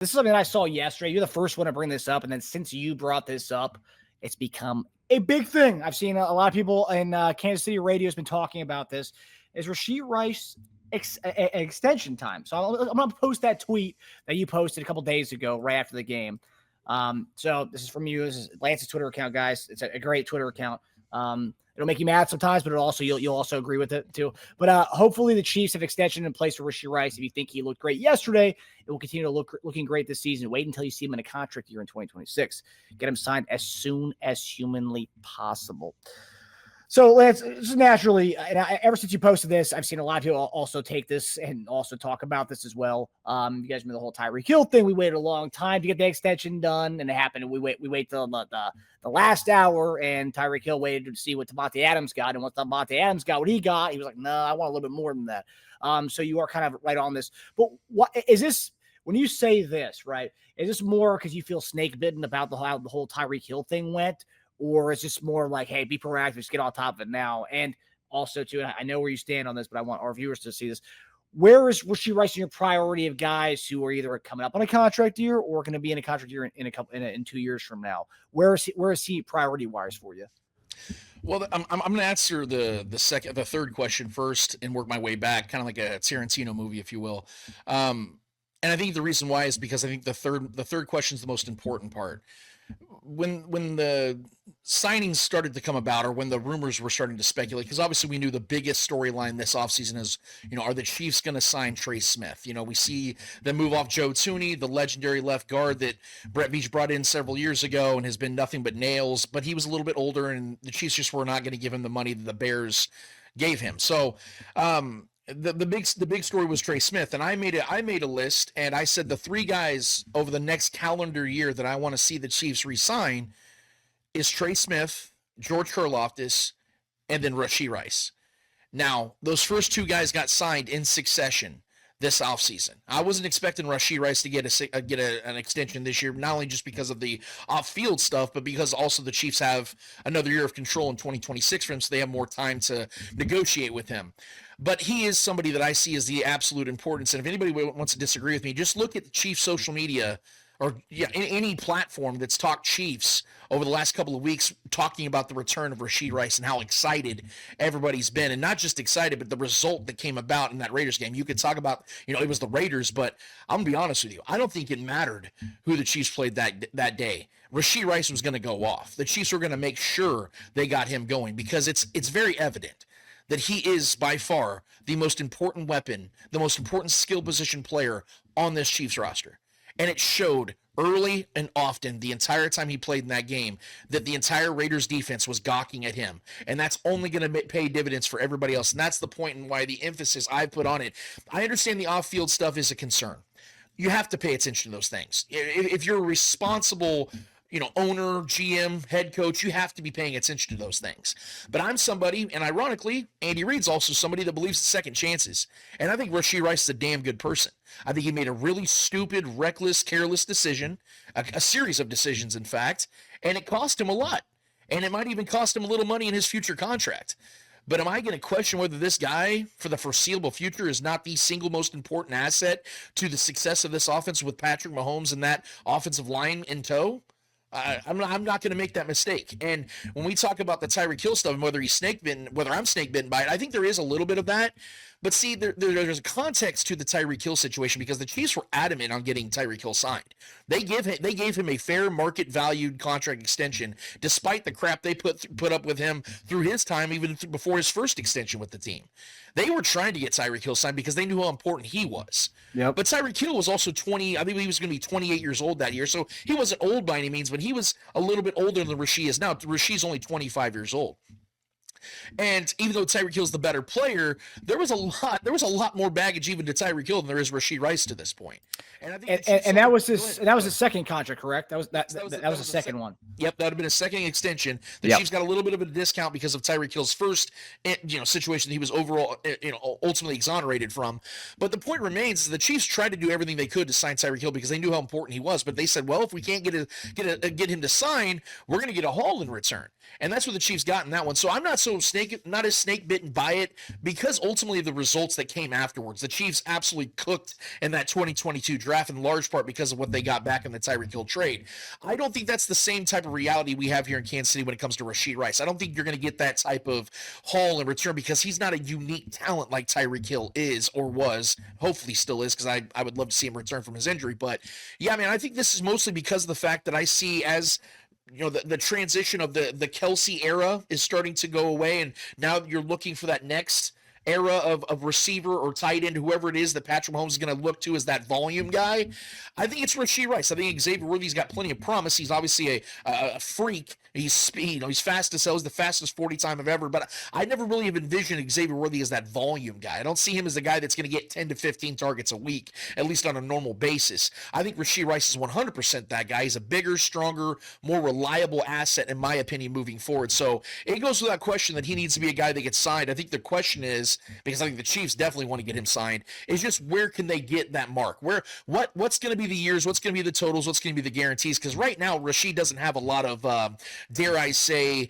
This is something that I saw yesterday. You're the first one to bring this up, and then since you brought this up, it's become a big thing. I've seen a lot of people in Kansas City radio has been talking about this. Is Rashee Rice extension time? So I'm going to post that tweet that you posted a couple days ago, right after the game. So this is from you. This is Lance's Twitter account, guys. It's a great Twitter account. It'll make you mad sometimes, but you'll also agree with it too. But hopefully the Chiefs have extension in place for Rashee Rice. If you think he looked great yesterday, it will continue to looking great this season. Wait until you see him in a contract year in 2026. Get him signed as soon as humanly possible. So, Lance, just naturally, and ever since you posted this, I've seen a lot of people also take this and also talk about this as well. You guys remember the whole Tyreek Hill thing? We waited a long time to get the extension done, and it happened. We wait till the last hour, and Tyreek Hill waited to see what Devontae Adams got, and once Devontae Adams got what he got, he was like, "No, I want a little bit more than that." So you are kind of right on this. But what is this? When you say this, right? Is this more because you feel snake bitten about how the whole Tyreek Hill thing went? Or is this more like, hey, be proactive, just get on top of it now? And also, too, I know where you stand on this, but I want our viewers to see this. Where is Rashee Rice in your priority of guys who are either coming up on a contract year or going to be in a contract year in 2 years from now? Where is he priority wise for you? Well, I'm going to answer the third question first and work my way back, kind of like a Tarantino movie, if you will. And I think the reason why is because I think the third question is the most important part. When the signings started to come about, or when the rumors were starting to speculate, because obviously we knew the biggest storyline this offseason is, are the Chiefs going to sign Trey Smith? We see them move off Joe Thuney, the legendary left guard that Brett Veach brought in several years ago and has been nothing but nails, but he was a little bit older, and the Chiefs just were not going to give him the money that the Bears gave him. So, the big story was Trey Smith, and I made a list, and I said the three guys over the next calendar year that I want to see the Chiefs re-sign is Trey Smith, George Karlaftis, and then Rashee Rice. Now, those first two guys got signed in succession this offseason. I wasn't expecting Rashee Rice to get an extension this year, not only just because of the off-field stuff, but because also the Chiefs have another year of control in 2026 for him, so they have more time to negotiate with him. But he is somebody that I see as the absolute importance, and if anybody wants to disagree with me, just look at the Chiefs' social media, or any platform that's talked Chiefs over the last couple of weeks, talking about the return of Rashee Rice and how excited everybody's been, and not just excited, but the result that came about in that Raiders game. You could talk about, it was the Raiders, but I'm gonna be honest with you, I don't think it mattered who the Chiefs played that day. Rashee Rice was going to go off. The Chiefs were going to make sure they got him going, because it's very evident that he is by far the most important weapon, the most important skill position player on this Chiefs roster. And it showed early and often the entire time he played in that game that the entire Raiders defense was gawking at him. And that's only going to pay dividends for everybody else. And that's the point and why the emphasis I've put on it. I understand the off-field stuff is a concern. You have to pay attention to those things. If you're a responsible owner, GM, head coach, you have to be paying attention to those things. But I'm somebody, and ironically, Andy Reid's also somebody that believes in second chances. And I think Rashee Rice is a damn good person. I think he made a really stupid, reckless, careless decision, a series of decisions, in fact, and it cost him a lot. And it might even cost him a little money in his future contract. But am I going to question whether this guy, for the foreseeable future, is not the single most important asset to the success of this offense with Patrick Mahomes and that offensive line in tow? I'm not going to make that mistake. And when we talk about the Tyreek Hill stuff and whether I'm snake bitten by it, I think there is a little bit of that. But see, there's a context to the Tyreek Hill situation, because the Chiefs were adamant on getting Tyreek Hill signed. They gave him a fair market valued contract extension, despite the crap they put up with him through his time, even before his first extension with the team. They were trying to get Tyreek Hill signed because they knew how important he was. Yep. But Tyreek Hill was also 20. I think he was going to be 28 years old that year, so he wasn't old by any means, but he was a little bit older than Rashee is now. Rashee's only 25 years old. And even though Tyreek Hill's the better player, there was a lot more baggage even to Tyreek Hill than there is Rashee Rice to this point. And I think that was his second contract, correct? That was the second one. Yep, that would have been a second extension. The Chiefs got a little bit of a discount because of Tyreek Hill's first situation that he was overall ultimately exonerated from. But the point remains, the Chiefs tried to do everything they could to sign Tyreek Hill because they knew how important he was. But they said, well, if we can't get him to sign, we're going to get a haul in return. And that's what the Chiefs got in that one. So I'm not so not as snake bitten by it because ultimately the results that came afterwards. The Chiefs absolutely cooked in that 2022 draft in large part because of what they got back in the Tyreek Hill trade. I don't think that's the same type of reality we have here in Kansas City when it comes to Rashee Rice. I don't think you're going to get that type of haul in return because he's not a unique talent like Tyreek Hill is or was. Hopefully still is, because I would love to see him return from his injury. But yeah, man, I think this is mostly because of the fact that I see as the transition of the Kelsey era is starting to go away, and now you're looking for that next era of receiver or tight end, whoever it is that Patrick Mahomes is going to look to as that volume guy. I think it's Rashee Rice. I think Xavier Worthy's got plenty of promise. He's obviously a freak. He's speed. He's fast as hell. He's the fastest 40 time I've ever. But I never really have envisioned Xavier Worthy as that volume guy. I don't see him as the guy that's going to get 10 to 15 targets a week, at least on a normal basis. I think Rashee Rice is 100% that guy. He's a bigger, stronger, more reliable asset, in my opinion, moving forward. So it goes without question that he needs to be a guy that gets signed. I think the question is, because I think the Chiefs definitely want to get him signed, is just where can they get that mark? What's going to be the years? What's going to be the totals? What's going to be the guarantees? Because right now, Rashee doesn't have a lot of, dare I say,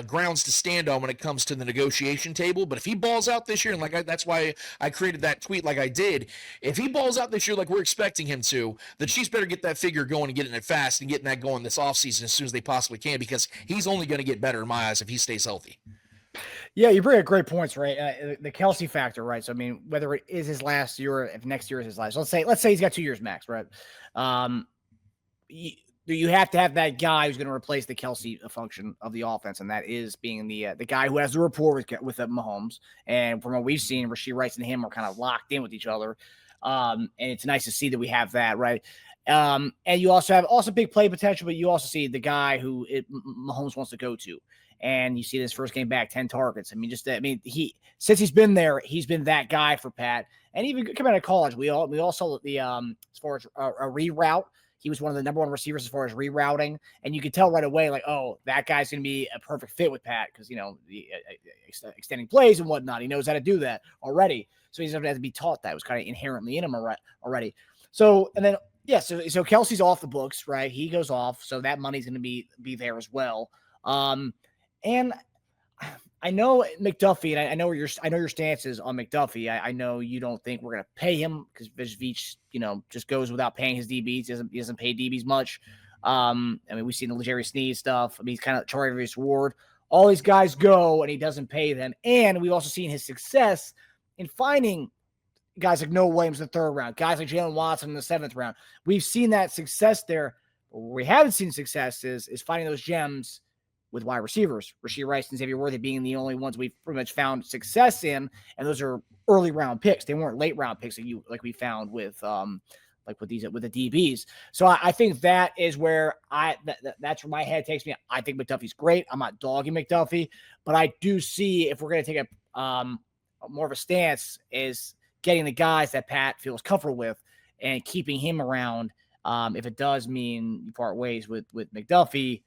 grounds to stand on when it comes to the negotiation table. But if he balls out this year, and that's why I created that tweet like I did, if he balls out this year like we're expecting him to, the Chiefs better get that figure going and getting it fast and getting that going this offseason as soon as they possibly can, because he's only going to get better in my eyes if he stays healthy. Yeah, you bring up great points, right? The Kelsey factor, right? So I mean, whether it is his last year or if next year is his last, let's say he's got 2 years max, right? You have to have that guy who's going to replace the Kelsey function of the offense, and that is being the guy who has the rapport with Mahomes. And from what we've seen, Rashee Rice and him are kind of locked in with each other, and it's nice to see that we have that, right? And you also have big play potential, but you also see the guy who Mahomes wants to go to. And you see this first game back, 10 targets. Since he's been there, he's been that guy for Pat. And even coming out of college, we all saw the as far as a reroute, he was one of the number one receivers as far as rerouting. And you could tell right away, like, oh, that guy's going to be a perfect fit with Pat because, extending plays and whatnot. He knows how to do that already. So he doesn't have to be taught that. It was kind of inherently in him already. So, and then, yeah, so Kelsey's off the books, right? He goes off. So that money's going to be there as well. And I know McDuffie, and I know your stance is on McDuffie. I know you don't think we're going to pay him because Veach, just goes without paying his DBs. He doesn't pay DBs much. We've seen the Legere Sneed stuff. He's kind of Charvarius Ward. All these guys go, and he doesn't pay them. And we've also seen his success in finding guys like Noah Williams in the 3rd round, guys like Jalen Watson in the 7th round. We've seen that success there. But where we haven't seen success is finding those gems with wide receivers, Rashee Rice and Xavier Worthy being the only ones we've pretty much found success in, and those are early round picks. They weren't late round picks like we found with with the DBs. So I think that is where that's where my head takes me. I think McDuffie's great. I'm not dogging McDuffie, but I do see if we're going to take a more of a stance is getting the guys that Pat feels comfortable with and keeping him around. If it does mean you part ways with McDuffie,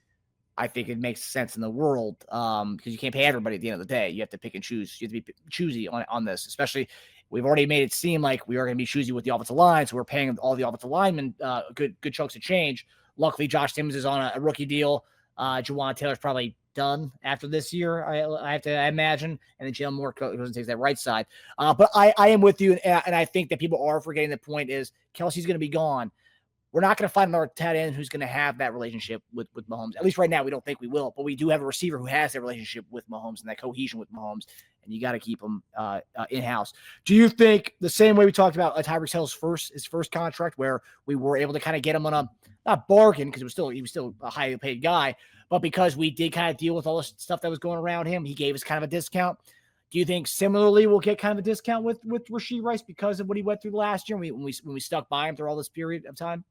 I think it makes sense in the world because you can't pay everybody at the end of the day. You have to pick and choose. You have to be choosy on this, especially we've already made it seem like we are going to be choosy with the offensive line. So we're paying all the offensive linemen good chunks of change. Luckily, Josh Simmons is on a rookie deal. Juwan Taylor's probably done after this year, I have to imagine. And then Jalen Moore goes and takes that right side. But I am with you. And I think that people are forgetting the point is Kelsey's going to be gone. We're not going to find another tight end who's going to have that relationship with Mahomes. At least right now, we don't think we will. But we do have a receiver who has that relationship with Mahomes and that cohesion with Mahomes, and you got to keep him in-house. Do you think the same way we talked about Tyreek Hill's his first contract, where we were able to kind of get him on a not bargain because he was still a highly paid guy, but because we did kind of deal with all the stuff that was going around him, he gave us kind of a discount. Do you think similarly we'll get kind of a discount with Rashee Rice because of what he went through last year when we stuck by him through all this period of time?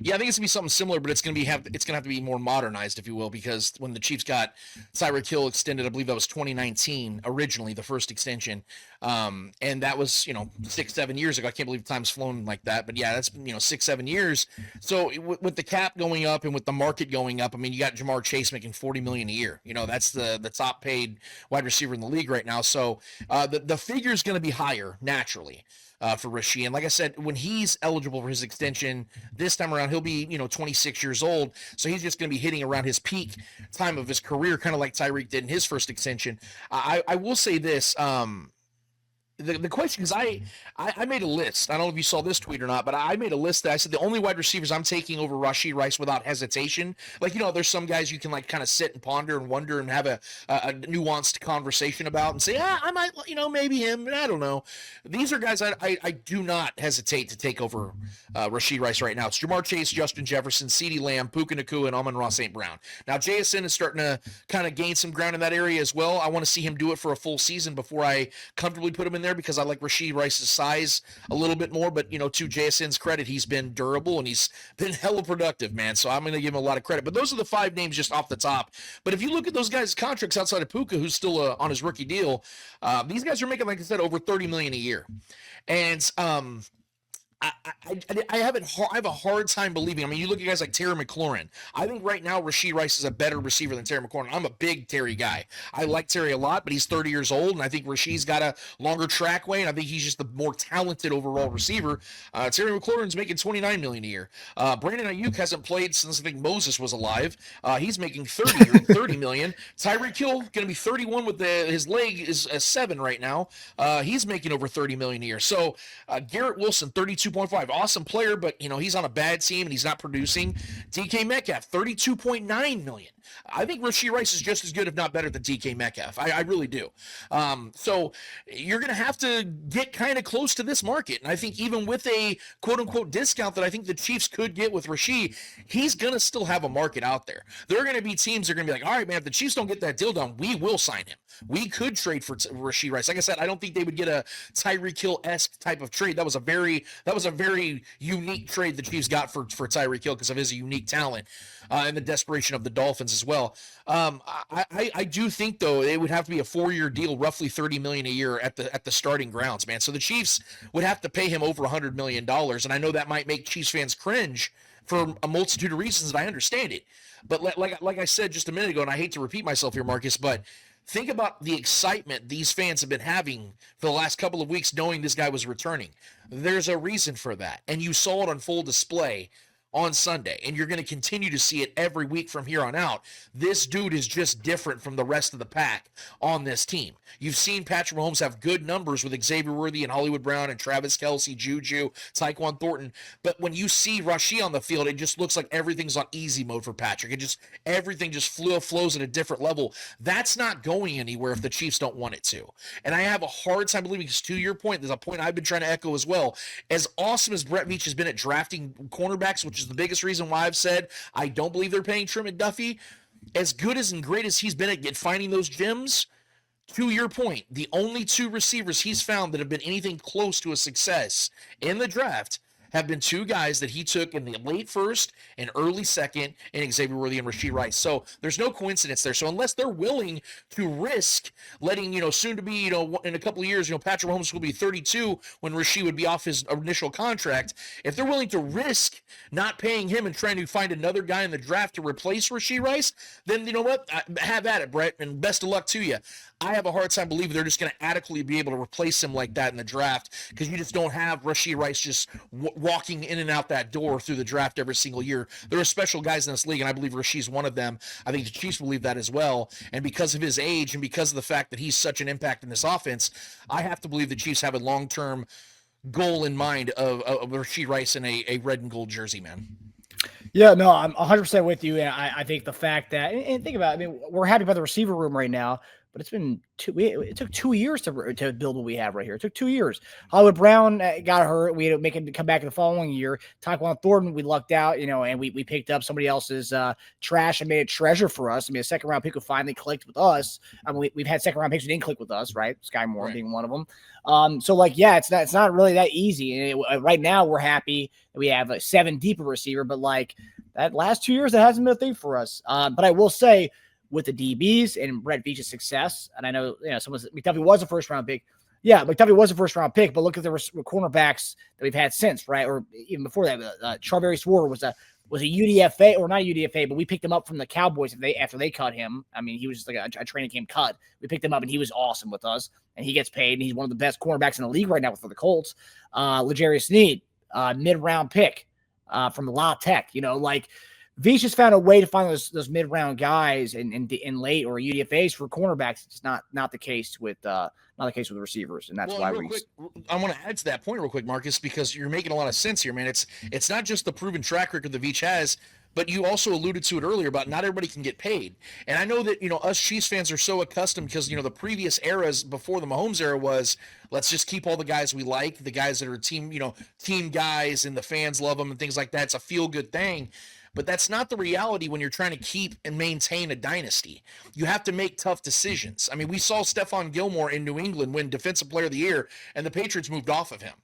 Yeah, I think it's gonna be something similar, but it's gonna have to be more modernized, if you will, because when the Chiefs got Tyreek Hill extended, I believe that was 2019 originally, the first extension. And that was, 6-7 years ago. I can't believe time's flown like that, but yeah, that's 6-7 years. So with the cap going up and with the market going up, I mean, you got Jamar Chase making $40 million a year. That's the top paid wide receiver in the league right now. So the figure is going to be higher naturally. For Rashee. And like I said, when he's eligible for his extension this time around, he'll be, 26 years old. So he's just going to be hitting around his peak time of his career, kind of like Tyreek did in his first extension. I will say this. The question is, I made a list. I don't know if you saw this tweet or not, but I made a list that I said the only wide receivers I'm taking over Rashee Rice without hesitation. Like, there's some guys you can like kind of sit and ponder and wonder and have a nuanced conversation about and say, I might, maybe him. I don't know. These are guys I do not hesitate to take over Rashee Rice right now. It's Jamar Chase, Justin Jefferson, CeeDee Lamb, Puka Nacua, and Amon-Ra St. Brown. Now, JSN is starting to kind of gain some ground in that area as well. I want to see him do it for a full season before I comfortably put him in there, because I like Rashee Rice's size a little bit more. But, to JSN's credit, he's been durable and he's been hella productive, man. So I'm going to give him a lot of credit. But those are the 5 names just off the top. But if you look at those guys' contracts outside of Puka, who's still on his rookie deal, these guys are making, like I said, over $30 million a year. And I have a hard time believing. I mean, you look at guys like Terry McLaurin. I think right now Rashee Rice is a better receiver than Terry McLaurin. I'm a big Terry guy. I like Terry a lot, but he's 30 years old, and I think Rashee's got a longer trackway, and I think he's just the more talented overall receiver. Terry McLaurin's making $29 million a year. Brandon Ayuk hasn't played since I think Moses was alive. He's making $30 million. Tyreek Hill going to be 31 with his leg is a 7 right now. He's making over $30 million a year. So Garrett Wilson, 32.5, awesome player, but he's on a bad team and he's not producing. DK Metcalf, $32.9 million. I think Rashee Rice is just as good, if not better, than DK Metcalf. I really do. So you're going to have to get kind of close to this market. And I think even with a quote-unquote discount that I think the Chiefs could get with Rashee, he's going to still have a market out there. There are going to be teams that are going to be like, all right, man, if the Chiefs don't get that deal done, we will sign him. We could trade for Rashee Rice. Like I said, I don't think they would get a Tyreek Hill-esque type of trade. That was a very unique trade the Chiefs got for Tyreek Hill because of his unique talent and the desperation of the Dolphins as well. I do think, though, it would have to be a 4-year deal, roughly $30 million a year at the starting grounds, man. So the Chiefs would have to pay him over $100 million, and I know that might make Chiefs fans cringe for a multitude of reasons, and I understand it. But like I said just a minute ago, and I hate to repeat myself here, Marcus, but think about the excitement these fans have been having for the last couple of weeks knowing this guy was returning. There's a reason for that, and you saw it on full display on Sunday, and you're going to continue to see it every week from here on out. This dude is just different from the rest of the pack on this team. You've seen Patrick Mahomes have good numbers with Xavier Worthy and Hollywood Brown and Travis Kelce, Juju, Tyquan Thornton, but when you see Rashee on the field, it just looks like everything's on easy mode for Patrick. Everything just flows at a different level. That's not going anywhere if the Chiefs don't want it to. And I have a hard time believing, because to your point, there's a point I've been trying to echo as well. As awesome as Brett Veach has been at drafting cornerbacks, which is the biggest reason why I've said I don't believe they're paying Trim Duffy, as good as and great as he's been at finding those gems, to your point, the only 2 receivers he's found that have been anything close to a success in the draft have been 2 guys that he took in the late first and early second, in Xavier Worthy and Rashee Rice. So there's no coincidence there. So unless they're willing to risk letting, soon to be, in a couple of years, Patrick Mahomes will be 32 when Rashee would be off his initial contract. If they're willing to risk not paying him and trying to find another guy in the draft to replace Rashee Rice, then you know what? Have at it, Brett, and best of luck to you. I have a hard time believing they're just going to adequately be able to replace him like that in the draft, because you just don't have Rashee Rice just walking in and out that door through the draft every single year. There are special guys in this league, and I believe Rashee's one of them. I think the Chiefs believe that as well, and because of his age and because of the fact that he's such an impact in this offense, I have to believe the Chiefs have a long-term goal in mind of Rashee Rice in a red and gold jersey, man. Yeah, no, I'm 100% with you. And I think the fact that, and think about it, I mean, we're happy about the receiver room right now, but it's been it took 2 years to build what we have right here. It took 2 years. Hollywood Brown got hurt. We had to make him come back in the following year. Tyquan Thornton, we lucked out, and we picked up somebody else's trash and made a treasure for us. I mean, a second round pick who finally clicked with us. I mean, we've had second round picks who didn't click with us, right? Sky Moore right. being one of them. So it's not really that easy. And right now we're happy that we have a 7 deep receiver, but that last 2 years, that hasn't been a thing for us. But I will say, with the DBs and Brett Veach's success, and I know, McDuffie was a first round pick. Yeah, McDuffie was a first-round pick, but look at the cornerbacks that we've had since, right? Or even before that, Charvarius Ward was a UDFA, or not UDFA, but we picked him up from the Cowboys after they cut him. I mean, he was just like a training camp cut. We picked him up, and he was awesome with us, and he gets paid, and he's one of the best cornerbacks in the league right now for the Colts. L'Jarius Sneed, mid-round pick from La Tech. Like Veach just found a way to find those mid-round guys in late or UDFAs for cornerbacks. It's not the case with the receivers, and that's why I want to add to that point real quick, Marcus, because you're making a lot of sense here, man. It's not just the proven track record that Veach has, but you also alluded to it earlier about not everybody can get paid. And I know that, us Chiefs fans are so accustomed because, the previous eras before the Mahomes era was, let's just keep all the guys we like, the guys that are team guys, and the fans love them and things like that. It's a feel-good thing. But that's not the reality when you're trying to keep and maintain a dynasty. You have to make tough decisions. I mean, we saw Stephon Gilmore in New England win Defensive Player of the Year, and the Patriots moved off of him.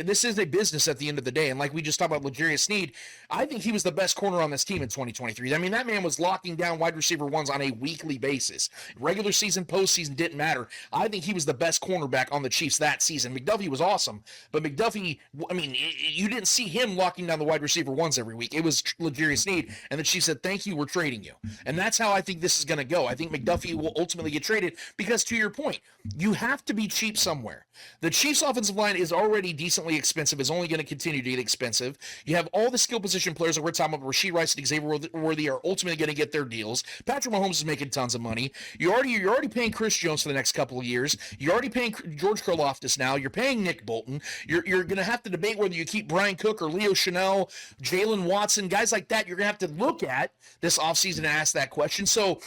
This is a business at the end of the day. And like we just talked about L'Jarius Sneed, I think he was the best corner on this team in 2023. I mean, that man was locking down wide receiver ones on a weekly basis. Regular season, postseason didn't matter. I think he was the best cornerback on the Chiefs that season. McDuffie was awesome, but McDuffie, I mean, you didn't see him locking down the wide receiver ones every week. It was L'Jarius Sneed, and then she said, thank you, we're trading you. And that's how I think this is going to go. I think McDuffie will ultimately get traded because, to your point, you have to be cheap somewhere. The Chiefs' offensive line is already decently expensive, is only going to continue to get expensive. You have all the skill position players that we're talking about. Rashee Rice and Xavier Worthy are ultimately going to get their deals. Patrick Mahomes is making tons of money. You're already paying Chris Jones for the next couple of years. You're already paying George Karlaftis now. You're paying Nick Bolton. You're going to have to debate whether you keep Brian Cook or Leo Chanel, Jalen Watson, guys like that. You're going to have to look at this offseason and ask that question. So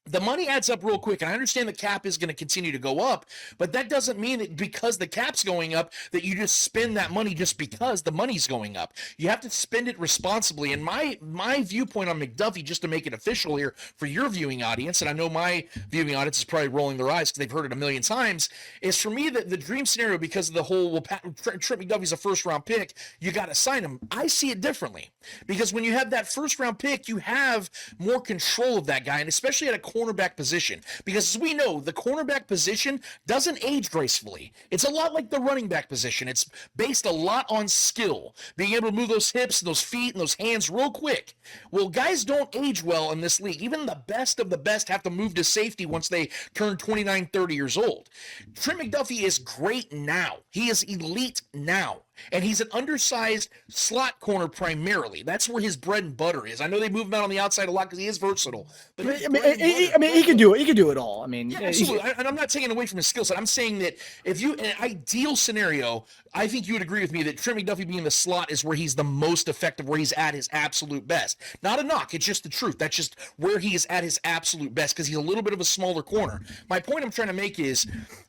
the money adds up real quick, and I understand the cap is going to continue to go up, but that doesn't mean that because the cap's going up that you just spend that money just because the money's going up. You have to spend it responsibly, and my viewpoint on McDuffie, just to make it official here for your viewing audience, and I know my viewing audience is probably rolling their eyes because they've heard it a million times, is for me that the dream scenario, because of the whole, Trent McDuffie's a first-round pick, you got to sign him. I see it differently, because when you have that first-round pick, you have more control of that guy, and especially at a cornerback position, because as we know, the cornerback position doesn't age gracefully. It's a lot like the running back position. It's based a lot on skill, being able to move those hips and those feet and those hands real quick. Well, guys don't age well in this league. Even the best of the best have to move to safety once they turn 29, 30 years old. Trent McDuffie is great now. He is elite now. And he's an undersized slot corner primarily. That's where his bread and butter is. I know they move him out on the outside a lot because he is versatile. But he can do it. He can do it all. I mean, yeah, absolutely. And I'm not taking away from his skill set. I'm saying that if you, in an ideal scenario, I think you would agree with me that Trent McDuffie being the slot is where he's the most effective, where he's at his absolute best. Not a knock. It's just the truth. That's just where he is at his absolute best because he's a little bit of a smaller corner. My point I'm trying to make is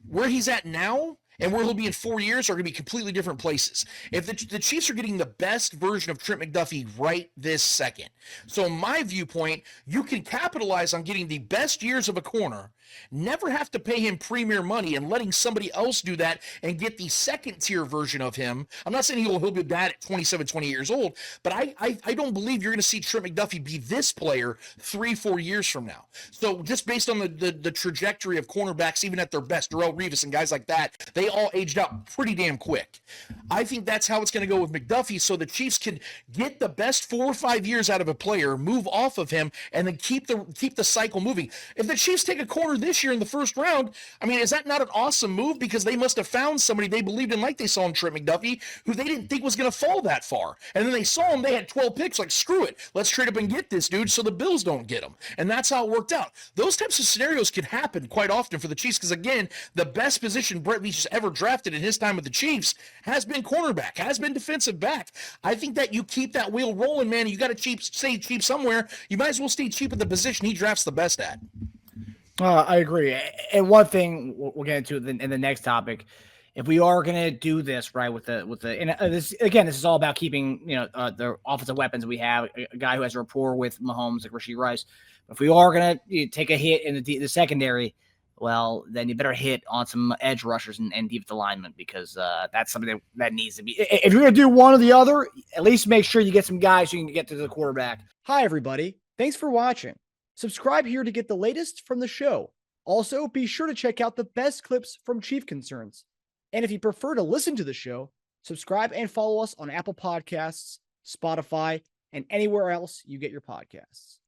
where he's at now and where he'll be in 4 years are going to be completely different places. If the Chiefs are getting the best version of Trent McDuffie right this second. So in my viewpoint, you can capitalize on getting the best years of a corner, never have to pay him premier money, and letting somebody else do that and get the second tier version of him. I'm not saying he'll be bad at 27, 28 years old, but I don't believe you're going to see Trent McDuffie be this player 3-4 years from now. So just based on the trajectory of cornerbacks, even at their best, Darrelle Revis and guys like that, they all aged out pretty damn quick. I think that's how it's going to go with McDuffie, so the Chiefs can get the best 4 or 5 years out of a player, move off of him, and then keep the cycle moving. If the Chiefs take a corner this year in the first round, I mean, is that not an awesome move? Because they must have found somebody they believed in, like they saw in Trent McDuffie, who they didn't think was going to fall that far. And then they saw him, they had 12 picks, like, screw it, let's trade up and get this dude so the Bills don't get him. And that's how it worked out. Those types of scenarios can happen quite often for the Chiefs because, again, the best position Brett Veach has ever drafted in his time with the Chiefs has been cornerback, has been defensive back. I think that you keep that wheel rolling, man. You got to stay cheap somewhere. You might as well stay cheap at the position he drafts the best at. I agree. And one thing we'll get into in the next topic, if we are going to do this right with the and this again, this is all about keeping the offensive weapons we have, a guy who has a rapport with Mahomes like Rashee Rice. If we are going to take a hit in the secondary, well, then you better hit on some edge rushers and defensive linemen because that's something that needs to be. If you're going to do one or the other, at least make sure you get some guys who can get to the quarterback. Hi, everybody. Thanks for watching. Subscribe here to get the latest from the show. Also, be sure to check out the best clips from Chief Concerns. And if you prefer to listen to the show, subscribe and follow us on Apple Podcasts, Spotify, and anywhere else you get your podcasts.